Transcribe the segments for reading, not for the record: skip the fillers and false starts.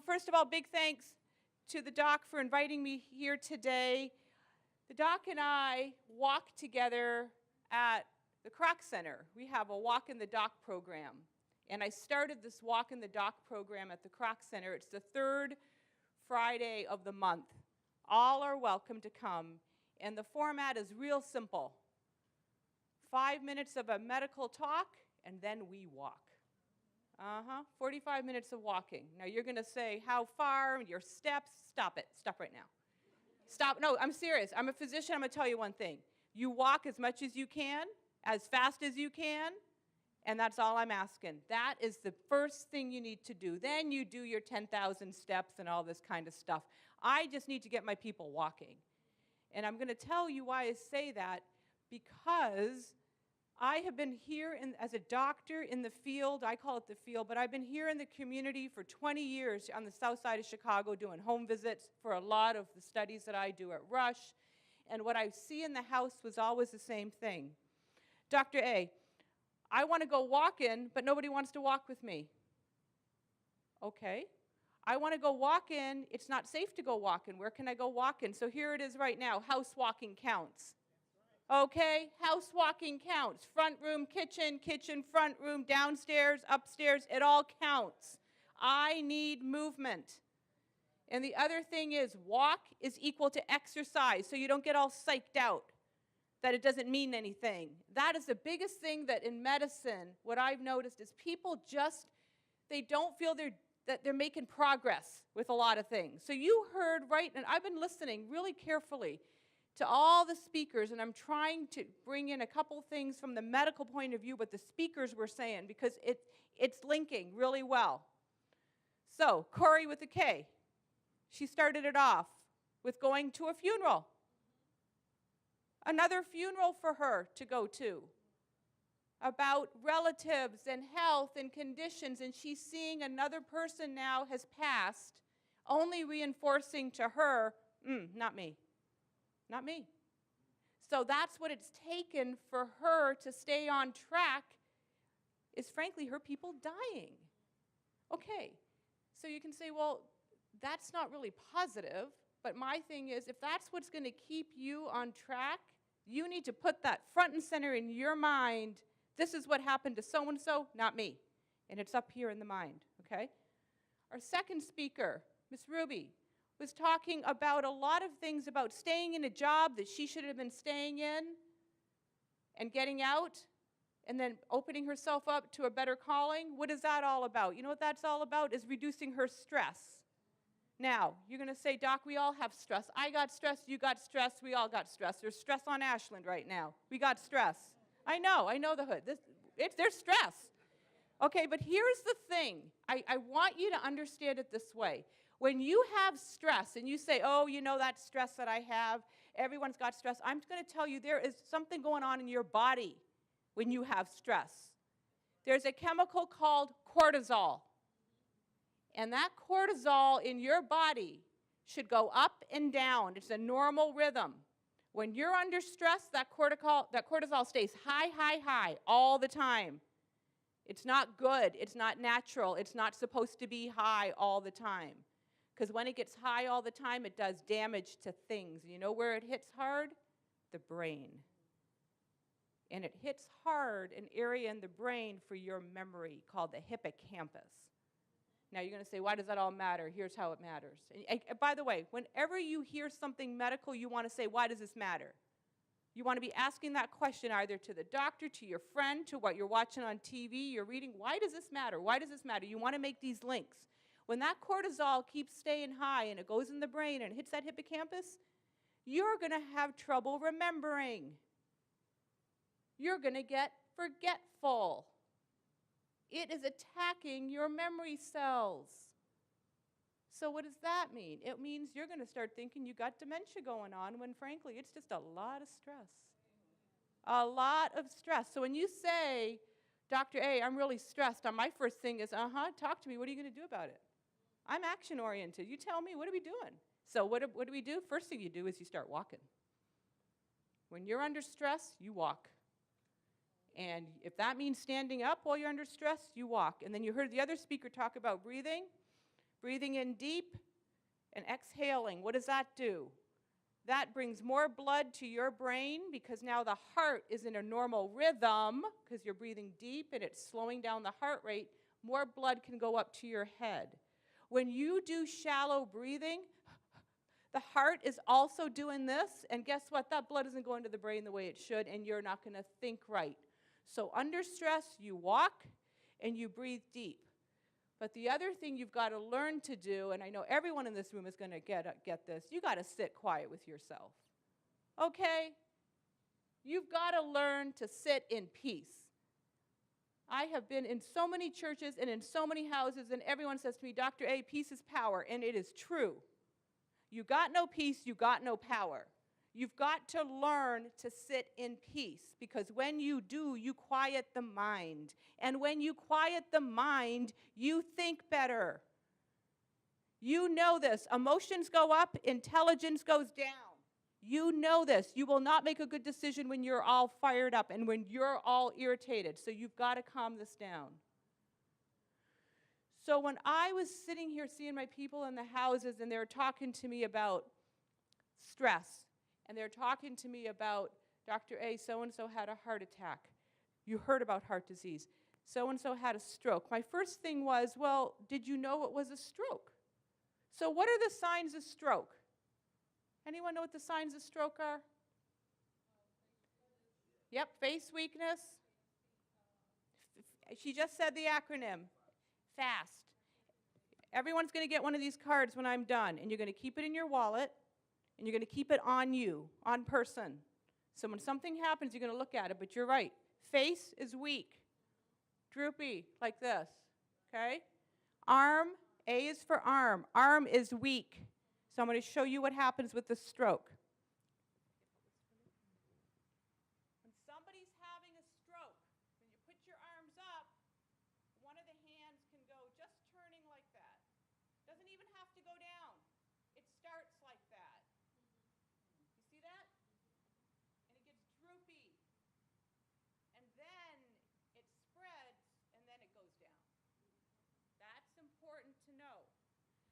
First of all, big thanks to the doc for inviting me here today. The doc and I walk together at the Kroc Center. We have a Walk in the Dock program. And I started this Walk in the Dock program at the Kroc Center. It's the third Friday of the month. All are welcome to come. And the format is real simple. 5 minutes of a medical talk, and then we walk. 45 minutes of walking. Now you're going to say, how far, your steps? Stop it. Stop right now. Stop. No, I'm serious. I'm a physician. I'm going to tell you one thing. You walk as much as you can, as fast as you can, and that's all I'm asking. That is the first thing you need to do. Then you do your 10,000 steps and all this kind of stuff. I just need to get my people walking. And I'm going to tell you why I say that, because I have been here as a doctor in the field. I call it the field, but I've been here in the community for 20 years on the south side of Chicago doing home visits for a lot of the studies that I do at Rush. And what I see in the house was always the same thing. Dr. A, I want to go walking, but nobody wants to walk with me. Okay. I want to go walking. It's not safe to go walking. Where can I go walking? So here it is right now. House walking counts. Okay, house walking counts. Front room, kitchen, kitchen, front room, downstairs, upstairs, it all counts. I need movement. And the other thing is, walk is equal to exercise, so you don't get all psyched out that it doesn't mean anything. That is the biggest thing that in medicine, what I've noticed is people just, they don't feel that they're making progress with a lot of things. So you heard right, and I've been listening really carefully to all the speakers, and I'm trying to bring in a couple things from the medical point of view, what the speakers were saying, because it's linking really well. So, Corey with a K, she started it off with going to a funeral. Another funeral for her to go to about relatives and health and conditions, and she's seeing another person now has passed, only reinforcing to her, not me. Not me. So that's what it's taken for her to stay on track, is frankly her people dying. Okay, so you can say, well, that's not really positive, but my thing is, if that's what's going to keep you on track, you need to put that front and center in your mind. This is what happened to so-and-so, not me. And it's up here in the mind, okay? Our second speaker, Miss Ruby, was talking about a lot of things about staying in a job that she should have been staying in and getting out and then opening herself up to a better calling. What is that all about? You know what that's all about? Is reducing her stress. Now, you're going to say, Doc, we all have stress. I got stress, you got stress, we all got stress. There's stress on Ashland right now. We got stress. I know the hood. There's stress. Okay, but here's the thing. I want you to understand it this way. When you have stress and you say, oh, you know that stress that I have, everyone's got stress, I'm going to tell you there is something going on in your body when you have stress. There's a chemical called cortisol. And that cortisol in your body should go up and down. It's a normal rhythm. When you're under stress, that cortisol stays high, high, high all the time. It's not good. It's not natural. It's not supposed to be high all the time. Because when it gets high all the time, it does damage to things. You know where it hits hard? The brain. And it hits hard an area in the brain for your memory called the hippocampus. Now you're going to say, why does that all matter? Here's how it matters. And by the way, whenever you hear something medical, you want to say, why does this matter? You want to be asking that question either to the doctor, to your friend, to what you're watching on TV, you're reading. Why does this matter? Why does this matter? You want to make these links. When that cortisol keeps staying high and it goes in the brain and it hits that hippocampus, you're going to have trouble remembering. You're going to get forgetful. It is attacking your memory cells. So what does that mean? It means you're going to start thinking you got dementia going on when, frankly, it's just a lot of stress. A lot of stress. So when you say, Dr. A, I'm really stressed, my first thing is, talk to me. What are you going to do about it? I'm action-oriented. You tell me, what are we doing? So what do we do? First thing you do is you start walking. When you're under stress, you walk. And if that means standing up while you're under stress, you walk. And then you heard the other speaker talk about breathing. breathing in deep and exhaling. What does that do? That brings more blood to your brain because now the heart is in a normal rhythm because you're breathing deep and it's slowing down the heart rate. More blood can go up to your head. When you do shallow breathing, the heart is also doing this, and guess what? That blood isn't going to the brain the way it should, and you're not going to think right. So under stress, you walk and you breathe deep. But the other thing you've got to learn to do, and I know everyone in this room is going to get this, you got to sit quiet with yourself. Okay? You've got to learn to sit in peace. I have been in so many churches and in so many houses, and everyone says to me, Dr. A, peace is power, and it is true. You got no peace, you got no power. You've got to learn to sit in peace, because when you do, you quiet the mind. And when you quiet the mind, you think better. You know this. Emotions go up, intelligence goes down. You know this. You will not make a good decision when you're all fired up and when you're all irritated. So you've got to calm this down. So when I was sitting here seeing my people in the houses and they were talking to me about stress, and they're talking to me about, Dr. A, so-and-so had a heart attack. You heard about heart disease. So-and-so had a stroke. My first thing was, well, did you know it was a stroke? So what are the signs of stroke? Anyone know what the signs of stroke are? Yep, face weakness. She just said the acronym. FAST. Everyone's going to get one of these cards when I'm done, and you're going to keep it in your wallet. And you're going to keep it on you, on person. So when something happens, you're going to look at it, but you're right. Face is weak, droopy, like this, okay? Arm, A is for arm. Arm is weak. So I'm going to show you what happens with the stroke. When somebody's having a stroke, when you put your arms up, one of the hands can go just turning like that. Doesn't even have to go down. It starts like that. See that? And it gets droopy. And then it spreads, and then it goes down. That's important to know.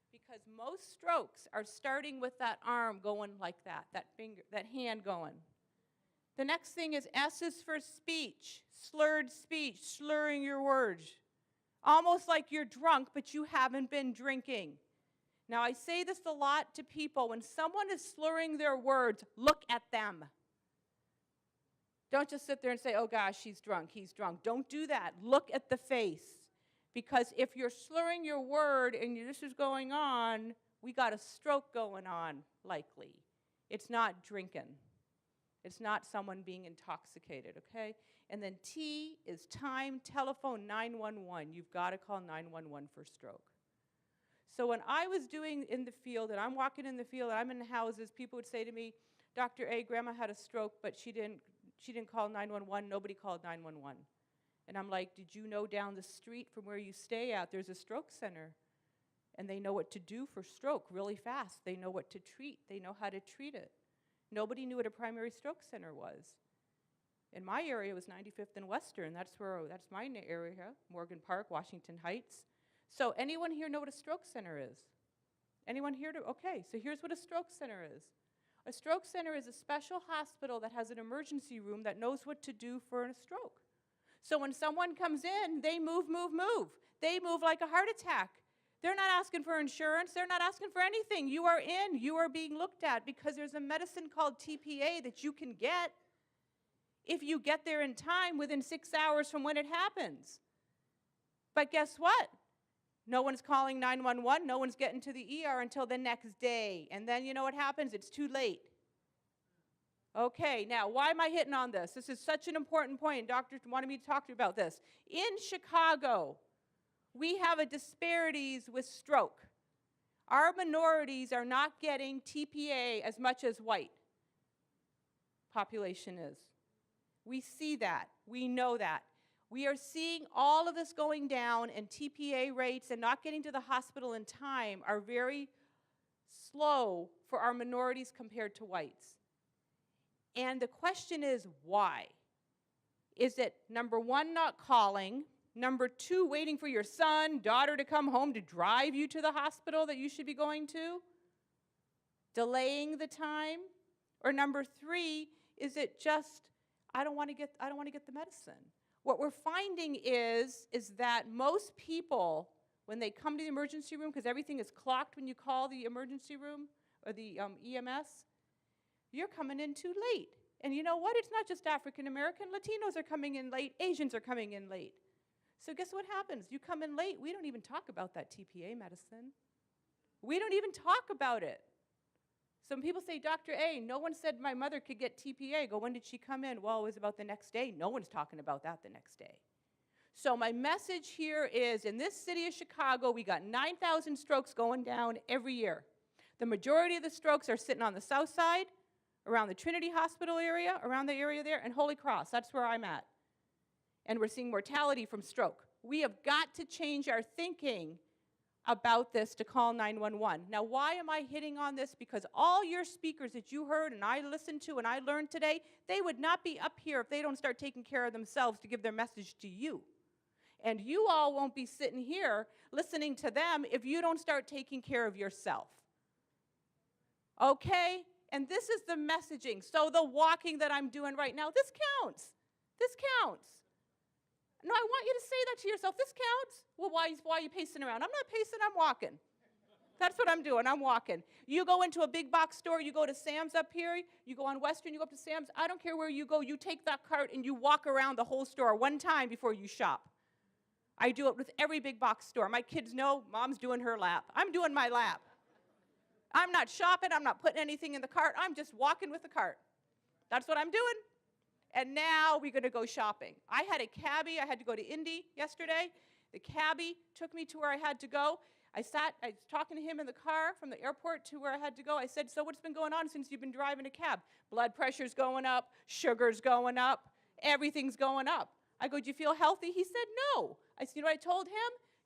Because most strokes are starting with that arm going like that finger, that hand going. The next thing is S is for speech, slurred speech, slurring your words. Almost like you're drunk, but you haven't been drinking. Now, I say this a lot to people. When someone is slurring their words, look at them. Don't just sit there and say, oh gosh, she's drunk, he's drunk. Don't do that. Look at the face. Because if you're slurring your word and this is going on, we got a stroke going on, likely. It's not drinking. It's not someone being intoxicated, okay? And then T is time, telephone, 911. You've got to call 911 for stroke. So when I was doing in the field, and I'm walking in the field, and I'm in the houses, people would say to me, Dr. A, Grandma had a stroke, but she didn't call 911. Nobody called 911. And I'm like, did you know down the street from where you stay at, there's a stroke center? And they know what to do for stroke really fast. They know what to treat. They know how to treat it. Nobody knew what a primary stroke center was. In my area, it was 95th and Western. That's my area, Morgan Park, Washington Heights. So anyone here know what a stroke center is? Anyone here? Okay, so here's what a stroke center is. A stroke center is a special hospital that has an emergency room that knows what to do for a stroke. So when someone comes in, they move, move, move. They move like a heart attack. They're not asking for insurance. They're not asking for anything. You are in. You are being looked at because there's a medicine called TPA that you can get if you get there in time within 6 hours from when it happens. But guess what? No one's calling 911. No one's getting to the ER until the next day. And then you know what happens? It's too late. Okay, now, why am I hitting on this? This is such an important point. Doctor wanted me to talk to you about this. In Chicago, we have a disparities with stroke. Our minorities are not getting TPA as much as white population is. We see that. We know that. We are seeing all of this going down, and TPA rates and not getting to the hospital in time are very slow for our minorities compared to whites. And the question is, why? Is it, number one, not calling? Number 2, waiting for your son, daughter to come home to drive you to the hospital that you should be going to? Delaying the time? Or number 3, is it just, I don't want to get the medicine? What we're finding is that most people, when they come to the emergency room, because everything is clocked when you call the emergency room or the EMS, you're coming in too late. And you know what? It's not just African American. Latinos are coming in late. Asians are coming in late. So guess what happens? You come in late, we don't even talk about that TPA medicine. We don't even talk about it. Some people say, Dr. A, no one said my mother could get TPA. I go, when did she come in? Well, it was about the next day. No one's talking about that the next day. So my message here is, in this city of Chicago, we got 9,000 strokes going down every year. The majority of the strokes are sitting on the south side, around the Trinity Hospital area, around the area there, and Holy Cross. That's where I'm at. And we're seeing mortality from stroke. We have got to change our thinking about this to call 911. Now, why am I hitting on this? Because all your speakers that you heard and I listened to and I learned today, they would not be up here if they don't start taking care of themselves to give their message to you. And you all won't be sitting here listening to them if you don't start taking care of yourself. Okay? And this is the messaging. So the walking that I'm doing right now, this counts. This counts. No, I want you to say that to yourself. This counts. Well, why are you pacing around? I'm not pacing, I'm walking. That's what I'm doing, I'm walking. You go into a big box store, you go to Sam's up here, you go on Western, you go up to Sam's. I don't care where you go, you take that cart and you walk around the whole store one time before you shop. I do it with every big box store. My kids know Mom's doing her lap. I'm doing my lap. I'm not shopping, I'm not putting anything in the cart, I'm just walking with the cart. That's what I'm doing. And now we're going to go shopping. I had a cabbie. I had to go to Indy yesterday. The cabbie took me to where I had to go. I was talking to him in the car from the airport to where I had to go. I said, so what's been going on since you've been driving a cab? Blood pressure's going up, sugar's going up, everything's going up. I go, do you feel healthy? He said, no. I said, you know what I told him?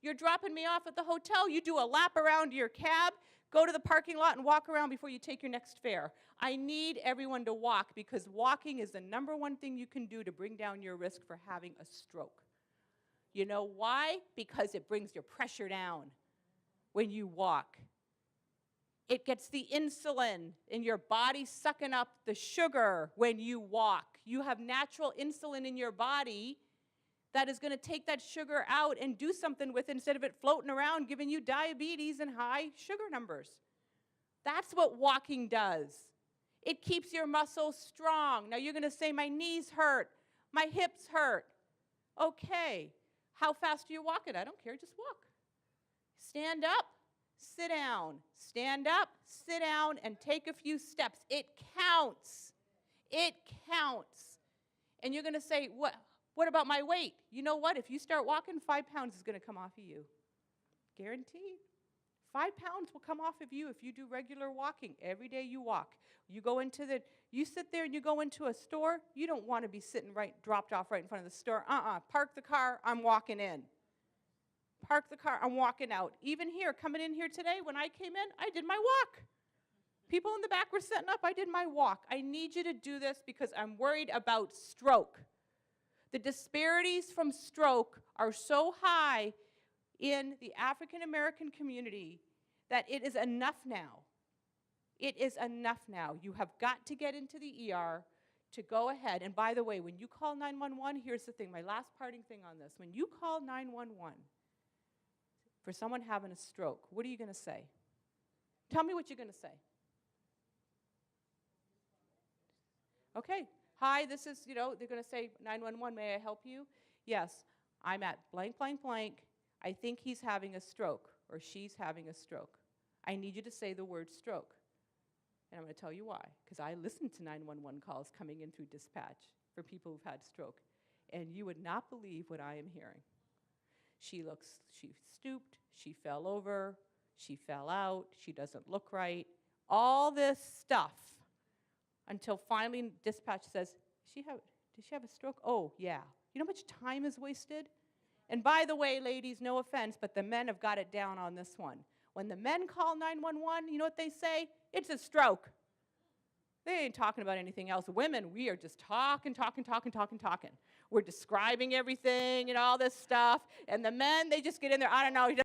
You're dropping me off at the hotel. You do a lap around your cab, go to the parking lot and walk around before you take your next fare. I need everyone to walk because walking is the #1 thing you can do to bring down your risk for having a stroke. You know why? Because it brings your pressure down when you walk. It gets the insulin in your body sucking up the sugar when you walk. You have natural insulin in your body that is going to take that sugar out and do something with it instead of it floating around giving you diabetes and high sugar numbers. That's what walking does. It keeps your muscles strong. Now you're going to say, my knees hurt, my hips hurt. Okay, how fast are you walking? I don't care, just walk. Stand up, sit down. Stand up, sit down, and take a few steps. It counts. It counts. And you're going to say, what about my weight? You know what? If you start walking, 5 pounds is going to come off of you. Guaranteed. 5 pounds will come off of you if you do regular walking. Every day you walk. You sit there and you go into a store, you don't want to be sitting dropped off right in front of the store. Park the car, I'm walking in. Park the car, I'm walking out. Even here, coming in here today, when I came in, I did my walk. People in the back were setting up, I did my walk. I need you to do this because I'm worried about stroke. The disparities from stroke are so high in the African American community that it is enough now. It is enough now. You have got to get into the ER to go ahead. And by the way, when you call 911, here's the thing, my last parting thing on this. When you call 911 for someone having a stroke, what are you going to say? Tell me what you're going to say. Okay. Hi, this is, they're going to say, 911, may I help you? Yes, I'm at blank, blank, blank. I think he's having a stroke or she's having a stroke. I need you to say the word stroke. And I'm going to tell you why. Because I listened to 911 calls coming in through dispatch for people who've had stroke. And you would not believe what I am hearing. She stooped, she fell over, she fell out, she doesn't look right. All this stuff. Until finally dispatch says, did she have a stroke? Oh, yeah. You know how much time is wasted? And by the way, ladies, no offense, but the men have got it down on this one. When the men call 911, you know what they say? It's a stroke. They ain't talking about anything else. Women, we are just talking. we're describing everything and all this stuff. And the men, they just get in there, I don't know,